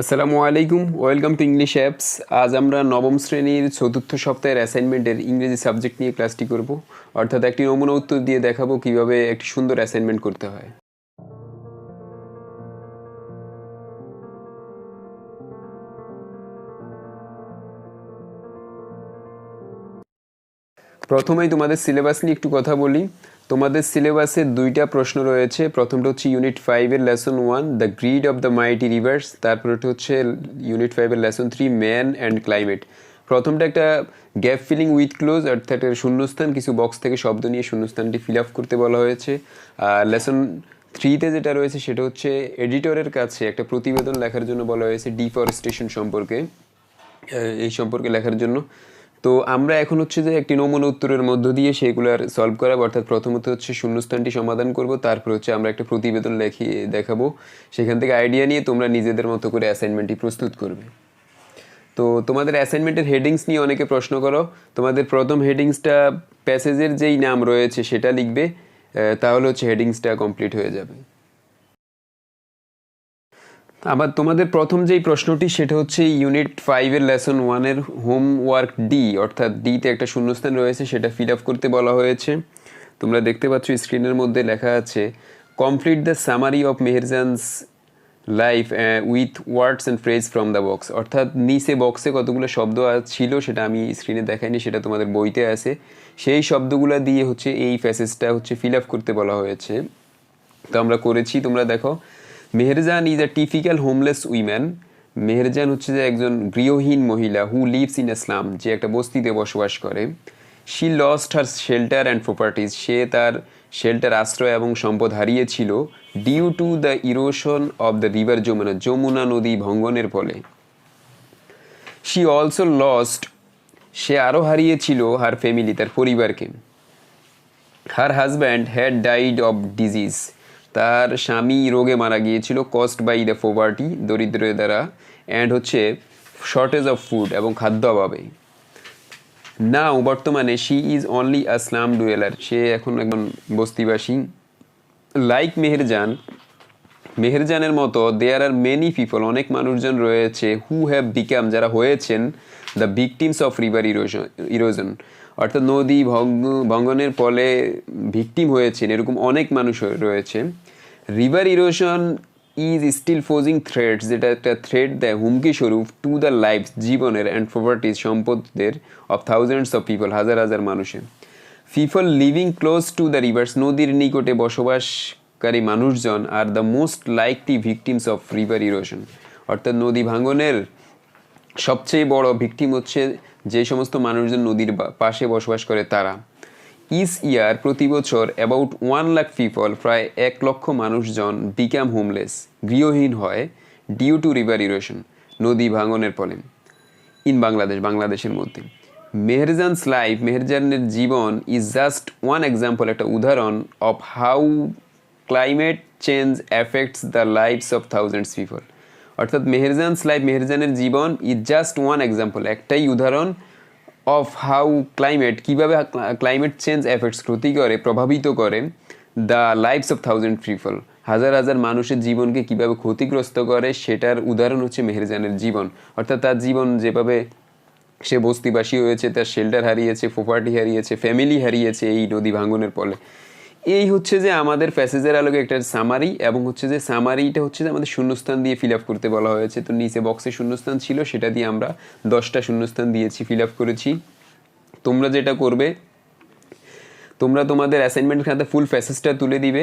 আসসালামু আলাইকুম, welcome to English apps. আজ আমরা নবম শ্রেণীর চতুর্থ সপ্তাহের অ্যাসাইনমেন্টের ইংরেজি সাবজেক্ট নিয়ে ক্লাসটি করব। অর্থাৎ একটি নমুনা উত্তর দিয়ে দেখাবো কিভাবে একটি সুন্দর অ্যাসাইনমেন্ট করতে হয়। প্রথমেই তোমাদের সিলেবাস নিয়ে একটু কথা বলি। তোমাদের সিলেবাসে দুইটা প্রশ্ন রয়েছে। প্রথমটা হচ্ছে ইউনিট 5-এর lesson 1 the grid of the mighty rivers, তারপরটা হচ্ছে ইউনিট 5-এর লেসন 3 ম্যান অ্যান্ড ক্লাইমেট। প্রথমটা একটা গ্যাপ ফিলিং উইথ ক্লোজ, অর্থাৎ একটা শূন্যস্থান, কিছু বক্স থেকে শব্দ নিয়ে শূন্যস্থানটি ফিল আপ করতে বলা হয়েছে। আর লেসন 3-তে যেটা রয়েছে সেটা হচ্ছে এডিটরের কাছে একটা প্রতিবেদন লেখার জন্য বলা হয়েছে ডিফরেস্টেশন সম্পর্কে, এই সম্পর্কে লেখার জন্য। তো আমরা এখন হচ্ছে যে একটি নমুনা উত্তরের মধ্য দিয়ে সেগুলোর সলভ করাবো। অর্থাৎ প্রথমত হচ্ছে শূন্যস্থানটি সমাধান করব, তারপর হচ্ছে আমরা একটা প্রতিবেদন লিখিয়ে দেখাবো। সেখান থেকে আইডিয়া নিয়ে তোমরা নিজেদের মতো করে অ্যাসাইনমেন্টটি প্রস্তুত করবে। তো তোমাদের অ্যাসাইনমেন্টের হেডিংস নিয়ে অনেকে প্রশ্ন করো। তোমাদের প্রথম হেডিংসটা প্যাসেজের যেই নাম রয়েছে সেটা লিখবে, তাহলে হচ্ছে হেডিংসটা কমপ্লিট হয়ে যাবে। আবার তোমাদের প্রথম যেই প্রশ্নটি সেটা হচ্ছে ইউনিট 5-এর লেসন 1-এর হোমওয়ার্ক ডি, অর্থাৎ ডিতে একটা শূন্যস্থান রয়েছে, সেটা ফিল আপ করতে বলা হয়েছে। তোমরা দেখতে পাচ্ছ স্ক্রিনের মধ্যে লেখা আছে complete the summary of Meherjan's life with words and phrase from the box. অর্থাৎ নিচে বক্সে কতগুলো শব্দ ছিল সেটা আমি স্ক্রিনে দেখাইনি, সেটা তোমাদের বইতে আছে। সেই শব্দগুলো দিয়ে হচ্ছে এই প্যাসেজটা হচ্ছে ফিল আপ করতে বলা হয়েছে। তো আমরা করেছি, তোমরা দেখো। Meherjaan is a typical homeless woman. Meherjaan হচ্ছে যে একজন গৃহহীন মহিলা হু লিভস ইন ইসলাম, যে একটা বস্তিতে বসবাস করে। She lost her shelter and properties, সে তার শেল্টার, আশ্রয় এবং সম্পদ হারিয়েছিল due to the erosion of the river Jamuna, Jamuna নদী ভঙ্গনের ফলে। শি অলসো লস্ট, সে আরও হারিয়েছিল হার ফ্যামিলি, তার পরিবারকে। Her husband had died of disease, তার স্বামী রোগে মারা গিয়েছিল, কস্ট বাই দ্য পোভার্টি, দরিদ্রের দ্বারা, অ্যান্ড হচ্ছে শর্টেজ অফ ফুড, এবং খাদ্য অভাবে। নাও, বর্তমানে, she is only a slum dweller, সে এখন একজন বস্তিবাসী। লাইক মেহেরজান, মেহেরজানের মতো দেয়ার আর মেনি পিপল, অনেক মানুষজন রয়েছে, হু হ্যাভ বিকাম, যারা হয়েছেন the victims of river erosion, অর্থাৎ নদী ভঙ্গনের ফলে ভিকটিম হয়েছেন, এরকম অনেক মানুষ রয়েছে। River erosion is still posing threats, যেটা একটা থ্রেট দেয়, হুমকি স্বরূপ, টু দ্য লাইফ, জীবনের, অ্যান্ড প্রপার্টিজ, সম্পদের, অফ থাউজেন্ডস অফ পিপল, হাজার হাজার মানুষের। People living close to the rivers, নদীর নিকটে বসবাসকারী মানুষজন, are the most likely victims of river erosion, অর্থাৎ নদী ভাঙনের সবচেয়ে বড় ভিকটিম হচ্ছে যে সমস্ত মানুষজন নদীর পাশে বসবাস করে তারা। ইচ ইয়ার, প্রতি বছর, অ্যাবাউট 1 লাখ পিপল, প্রায় 1 লক্ষ মানুষজন, বিকাম হোমলেস, গৃহহীন হয়, ডিউ টু রিভার ইরোশন, নদী ভাঙনের ফলে, ইন বাংলাদেশ, বাংলাদেশের মধ্যে। মেহেরজানস লাইফ, মেহেরজানের জীবন, ইজ জাস্ট ওয়ান এক্সাম্পল, একটা উদাহরণ, of how climate change affects the lifes of thousands people, অর্থাৎ মেহেরজানস লাইফ, মেহেরজানের জীবন, ইজ জাস্ট ওয়ান এক্সাম্পল, একটাই উদাহরণ, অফ হাউ ক্লাইমেট, কীভাবে ক্লাইমেট চেঞ্জ এফেক্টস, ক্ষতি করে, প্রভাবিত করে, the lifes of thousand people, হাজার হাজার মানুষের জীবনকে কীভাবে ক্ষতিগ্রস্ত করে, সেটার উদাহরণ হচ্ছে মেহেরজানের জীবন। অর্থাৎ তার জীবন যেভাবে সে বস্তিবাসী হয়েছে, তার শেল্টার হারিয়েছে, প্রপার্টি হারিয়েছে, ফ্যামিলি হারিয়েছে এই নদী ভাঙনের ফলে। এই হচ্ছে যে আমাদের প্যাসেজের আলোকে একটা সামারি, এবং হচ্ছে যে সামারিটা হচ্ছে যে আমাদের শূন্যস্থান দিয়ে ফিল আপ করতে বলা হয়েছে। তো নিচে বক্সে শূন্যস্থান ছিল, সেটা দিয়ে আমরা 10টা শূন্যস্থান দিয়েছি, ফিল আপ করেছি। তোমরা যেটা করবে, তোমরা তোমাদের অ্যাসাইনমেন্ট খাতায় ফুল প্যাসেজটা তুলে দিবে,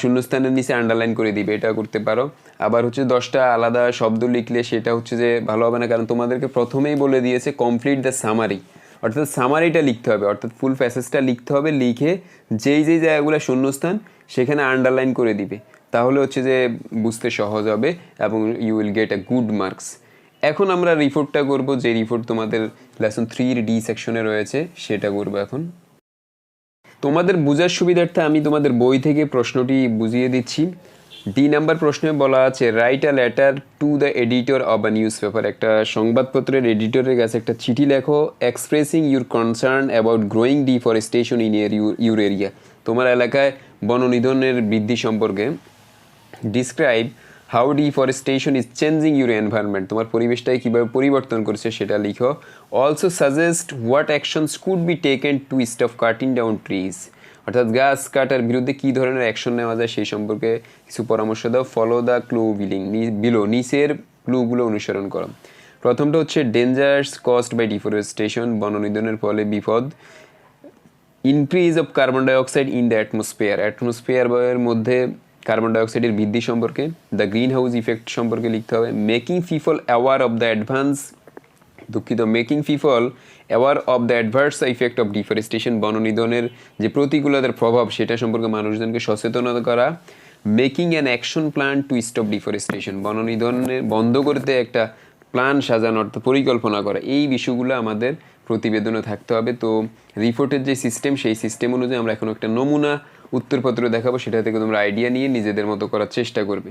শূন্যস্থানের নিচে আন্ডারলাইন করে দিবে, এটা করতে পারো। আবার হচ্ছে 10টা আলাদা শব্দ লিখলে সেটা হচ্ছে যে ভালো হবে না, কারণ তোমাদেরকে প্রথমেই বলে দিয়েছে কমপ্লিট দ্য সামারি, অর্থাৎ সামারিটা লিখতে হবে, অর্থাৎ ফুল প্যাসেজটা লিখতে হবে, লিখে যেই যেই জায়গাগুলো শূন্যস্থান সেখানে আন্ডারলাইন করে দিবে, তাহলে হচ্ছে যে বুঝতে সহজ হবে এবং you will get a good marks. এখন আমরা রিপোর্টটা করব, যে রিপোর্ট তোমাদের লেসন 3-র ডি সেকশনে রয়েছে, সেটা করবো এখন। তোমাদের বোঝার সুবিধার্থে আমি তোমাদের বই থেকে প্রশ্নটি বুঝিয়ে দিচ্ছি। ডি নাম্বার প্রশ্নে বলা আছে write a letter to the editor of a news paper, একটা সংবাদপত্রের এডিটরের কাছে একটা চিঠি লেখো, expressing your concern about growing deforestation in your area, তোমার এলাকায় বননিধনের বৃদ্ধি সম্পর্কে। Describe how deforestation is changing your environment, তোমার পরিবেশটাকে কীভাবে পরিবর্তন করছে সেটা লিখো। Also suggest what actions could be taken to stop cutting down trees, অর্থাৎ গাছ কাটার বিরুদ্ধে কী ধরনের অ্যাকশন নেওয়া যায় সেই সম্পর্কে কিছু পরামর্শ দাও। ফলো দ্য ক্লু বিলো, নিচের ক্লুগুলো অনুসরণ করো। প্রথমটা হচ্ছে ডেঞ্জার্স কজড বাই ডিফরেস্টেশন, বননিধনের ফলে বিপদ। Increase of carbon dioxide in the অ্যাটমসফিয়ারের মধ্যে কার্বন ডাইঅক্সাইডের বৃদ্ধি সম্পর্কে। দ্য গ্রিন হাউস ইফেক্ট সম্পর্কে লিখতে হবে। Making people aware of the making people aware of the adverse effect of deforestation, বননিধনের যে প্রতিকূলতার প্রভাব সেটা সম্পর্কে মানুষজনকে সচেতনতা করা। Making an action plan to stop deforestation, বননিধনের বন্ধ করতে একটা প্ল্যান সাজানো অর্থাৎ পরিকল্পনা করা, এই বিষয়গুলো আমাদের প্রতিবেদনে থাকতে হবে। তো রিপোর্টের যে সিস্টেম সেই সিস্টেম অনুযায়ী আমরা এখন একটা নমুনা উত্তরপত্র দেখাবো, সেটা থেকে তোমরা আইডিয়া নিয়ে নিজেদের মতো করার চেষ্টা করবে।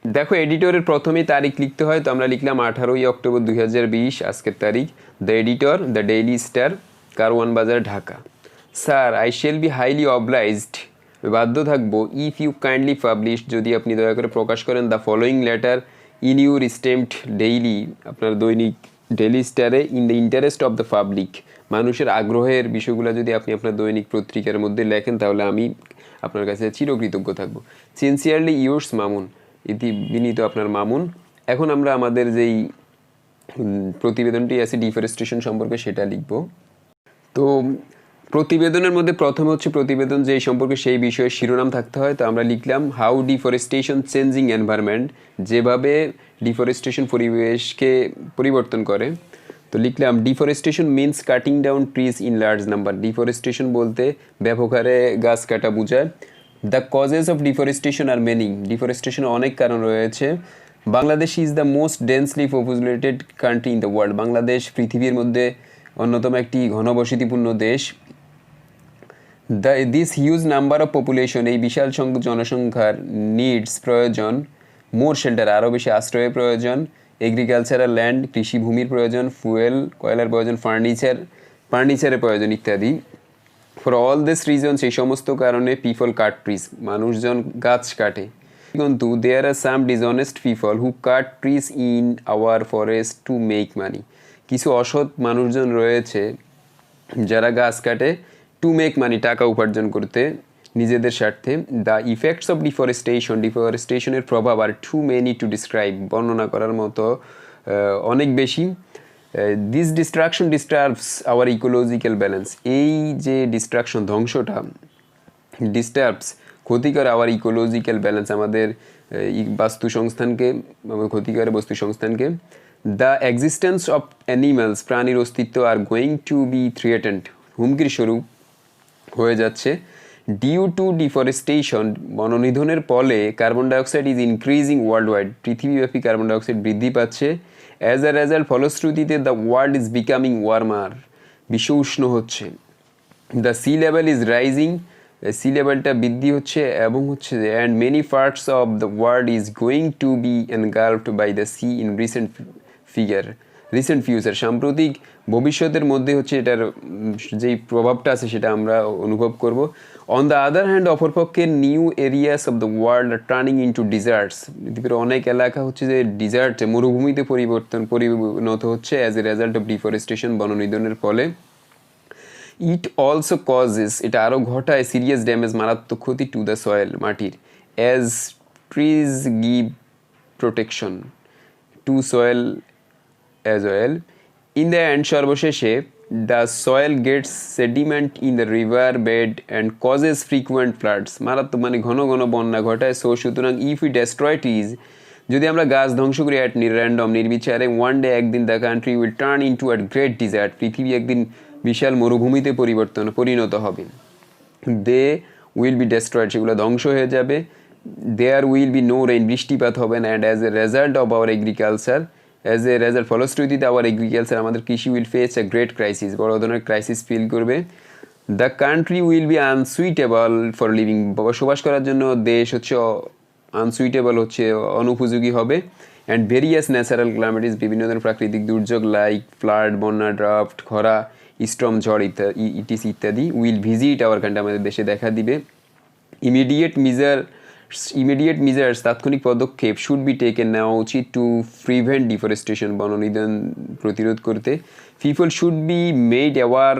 দেখো এডিটরের প্রথমেই তারিখ লিখতে হয়, তো আমরা লিখলাম 18ই অক্টোবর 2020 আজকের তারিখ। The editor, the Daily Star, Karwan Bazar, Dhaka. Sir, I shall be highly obliged, বাধ্য থাকবো, ইফ ইউ কাইন্ডলি পাবলিশ, যদি আপনি দয়া করে প্রকাশ করেন, the following letter in your esteemed daily, আপনার দৈনিক ডেইলি স্টারে, in the interest of the public, মানুষের আগ্রহের বিষয়গুলো যদি আপনি আপনার দৈনিক পত্রিকার মধ্যে লেখেন তাহলে আমি আপনার কাছে চিরকৃতজ্ঞ থাকবো। সিনসিয়ারলি ইয়োর্স মামুন, ইতি বিনীত আপনার মামুন। এখন আমরা আমাদের যেই প্রতিবেদনটি আছে ডিফরেস্টেশন সম্পর্কে সেটা লিখব। তো প্রতিবেদনের মধ্যে প্রথমে হচ্ছে প্রতিবেদন যেই সম্পর্কে সেই বিষয়ে শিরোনাম থাকতে হয়, তো আমরা লিখলাম হাউ ডিফরেস্টেশন চেঞ্জিং এনভায়রনমেন্ট, যেভাবে ডিফরেস্টেশন পরিবেশকে পরিবর্তন করে। তো লিখলাম deforestation means cutting down trees in large number, deforestation বলতে ব্যাপক হারে গাছ কাটা বোঝায়। The causes of deforestation are many, ডিফরেস্টেশনের অনেক কারণ রয়েছে। Bangladesh is the most densely populated country in the world, Bangladesh পৃথিবীর মধ্যে অন্যতম একটি ঘনবসতিপূর্ণ দেশ। This huge number of population, এই বিশাল সংখ্যক জনসংখ্যার নিডস প্রয়োজন, মোর শেল্টার, আরও বেশি আশ্রয়ের প্রয়োজন, এগ্রিকালচারাল ল্যান্ড, কৃষিভূমির প্রয়োজন, ফুয়েল কয়লার প্রয়োজন, ফার্নিচারের প্রয়োজন ইত্যাদি। ফর অল দিস রিজন, সেই সমস্ত কারণে পিপল কাট ট্রিজ, মানুষজন গাছ কাটে। কিন্তু there are some dishonest people who cut trees in our forest to make money, কিছু অসৎ মানুষজন রয়েছে যারা গাছ কাটে টু মেক মানি, টাকা উপার্জন করতে নিজেদের স্বার্থে। দ্য ইফেক্টস অফ ডিফরেস্টেশনের প্রভাব are too many to describe, বর্ণনা করার মতো অনেক বেশি। This destruction disturbs our ecological balance, এই যে ডিস্ট্রাকশন ধ্বংসটা, ডিস্টার্বস ক্ষতি করে আওয়ার ইকোলজিক্যাল ব্যালেন্স, আমাদের বাস্তু সংস্থানকে, ক্ষতি করে বস্তু সংস্থানকে। দ্য এক্সিস্টেন্স অফ অ্যানিমালস, প্রাণীর অস্তিত্ব are going to be threatened, হুমকির স্বরূপ হয়ে যাচ্ছে। ডিউ টু ডিফরেস্টেশন, বননিধনের ফলে carbon dioxide is increasing world wide, পৃথিবীব্যাপী কার্বন ডাইঅক্সাইড বৃদ্ধি পাচ্ছে। অ্যাজ আ রেজাল্ট, ফলশ্রুতিতে the world is becoming warmer, বিশ্ব উষ্ণ হচ্ছে। The sea level is rising, sea লেভেলটা বৃদ্ধি হচ্ছে এবং হচ্ছে and many parts of the world is going to be এনগালফড by the sea in recent future, সাম্প্রতিক ভবিষ্যতের মধ্যে হচ্ছে এটার যেই প্রভাবটা আছে সেটা আমরা অনুভব করব। অন দ্য আদার হ্যান্ড, অপরপক্ষে new areas of the world are turning into deserts, পৃথিবীর অনেক এলাকা হচ্ছে যে ডিজার্টে, মরুভূমিতে পরিণত হচ্ছে as a result of deforestation, বননিধনের ফলে। ইট অলসো কজেস, এটা আরও ঘটায় সিরিয়াস ড্যামেজ, মারাত্মক ক্ষতি টু দ্য সয়েল, মাটির। As trees give protection to soil as well. In the end, সর্বশেষে, the soil gets sediment in the river bed and causes frequent floods, মারাত্মক মানে ঘন ঘন বন্যা ঘটায়। সো সুতরাং ইফ উই ডেস্ট্রয় ট্রিজ, যদি আমরা গাছ ধ্বংস করি অ্যাট র্যান্ডম, নির্বিচারে, ওয়ান ডে, একদিন, the country will turn into at great desert, পৃথিবী একদিন বিশাল মরুভূমিতে পরিণত হবে। দে উইল বি ডেস্ট্রয়েড, সেগুলো ধ্বংস হয়ে যাবে। There will be no rain, বৃষ্টিপাত হবে না। And as a result of our agriculture, ফলশ্রুতিতে আওয়ার এগ্রিকালচার, আমাদের কৃষি will face a great crisis, বড় ধরনের ক্রাইসিস ফিল করবে। The country will be unsuitable for living, বসবাস করার জন্য দেশ হচ্ছে আনসুইটেবল, হচ্ছে অনুপযোগী হবে। অ্যান্ড ভেরিয়াস ন্যাচারাল ক্লাইমেটিস, বিভিন্ন ধরনের প্রাকৃতিক দুর্যোগ লাইক ফ্লাড, বন্যা, ড্রাফট, খরা, স্টর্ম, ঝড় ইত্যাদি উইল ভিজিট আওয়ার কান্ট্রি, আমাদের দেশে দেখা দিবে। ইমিডিয়েট মেজার ইমিডিয়েট মেজার্স তাৎক্ষণিক পদক্ষেপ শুড বি টেকেন নেওয়া উচিত টু প্রিভেন্ট ডিফরেস্টেশন বননিধন প্রতিরোধ করতে। People should be made aware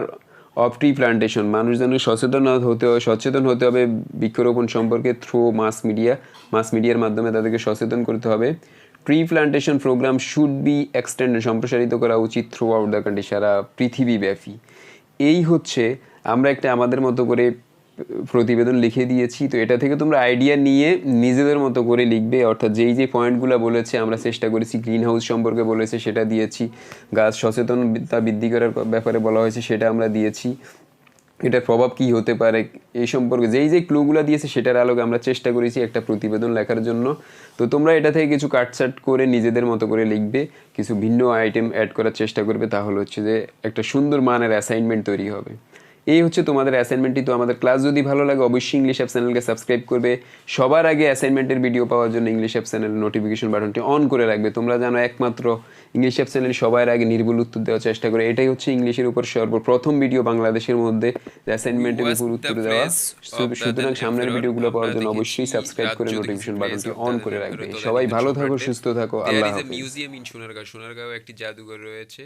of tree plantation মানুষ যেন সচেতন হতে হবে বৃক্ষরোপণ সম্পর্কে থ্রু মাস মিডিয়ার মাধ্যমে তাদেরকে সচেতন করতে হবে। Tree plantation program should be extended সম্প্রসারিত করা উচিত থ্রু আউট দ্য কান্ট্রি সারা পৃথিবীব্যাপী। এই হচ্ছে আমরা একটা আমাদের মতো করে প্রতিবেদন লিখে দিয়েছি। তো এটা থেকে তোমরা আইডিয়া নিয়ে নিজেদের মতো করে লিখবে, অর্থাৎ যেই পয়েন্টগুলো বলেছে আমরা চেষ্টা করেছি, গ্রিন হাউস সম্পর্কে বলেছে সেটা দিয়েছি, গাছ সচেতনতা বৃদ্ধি করার ব্যাপারে বলা হয়েছে সেটা আমরা দিয়েছি, এটার প্রভাব কী হতে পারে এই সম্পর্কে যেই ক্লুগুলো দিয়েছে সেটার আলোকে আমরা চেষ্টা করেছি একটা প্রতিবেদন লেখার জন্য। তো তোমরা এটা থেকে কিছু কাটছাট করে নিজেদের মতো করে লিখবে, কিছু ভিন্ন আইটেম অ্যাড করার চেষ্টা করবে, তাহলে হচ্ছে যে একটা সুন্দর মানের অ্যাসাইনমেন্ট তৈরি হবে। এই হচ্ছে তোমাদের অ্যাসাইনমেন্টটি। তো আমাদের ক্লাস যদি ভালো লাগে অবশ্যই ইংলিশ অ্যাপ চ্যানেলকে সাবস্ক্রাইব করবে। সবার আগে অ্যাসাইনমেন্টের ভিডিও পাওয়ার জন্য ইংলিশ অ্যাপ চ্যানেলের নোটিফিকেশন বাটনটি অন করে রাখবে। তোমরা জানো একমাত্র ইংলিশ অ্যাপ চ্যানেল সবার আগে নির্ভুল উত্তর দেওয়ার চেষ্টা করে। এটাই হচ্ছে ইংলিশের উপর সর্বপ্রথম ভিডিও বাংলাদেশের মধ্যে অ্যাসাইনমেন্টের উপর উত্তর দেওয়া। সুতরাং সামনের ভিডিওগুলো পাওয়ার জন্য অবশ্যই সাবস্ক্রাইব করে নোটিফিকেশন বাটনটি অন করে রাখবে। সবাই ভালো থাকো, সুস্থ থাকো, আল্লাহ হাফেজ। মিউজিয়াম ইন সোনারগাঁও একটি জাদুঘর রয়েছে।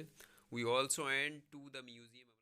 We also went to the museum.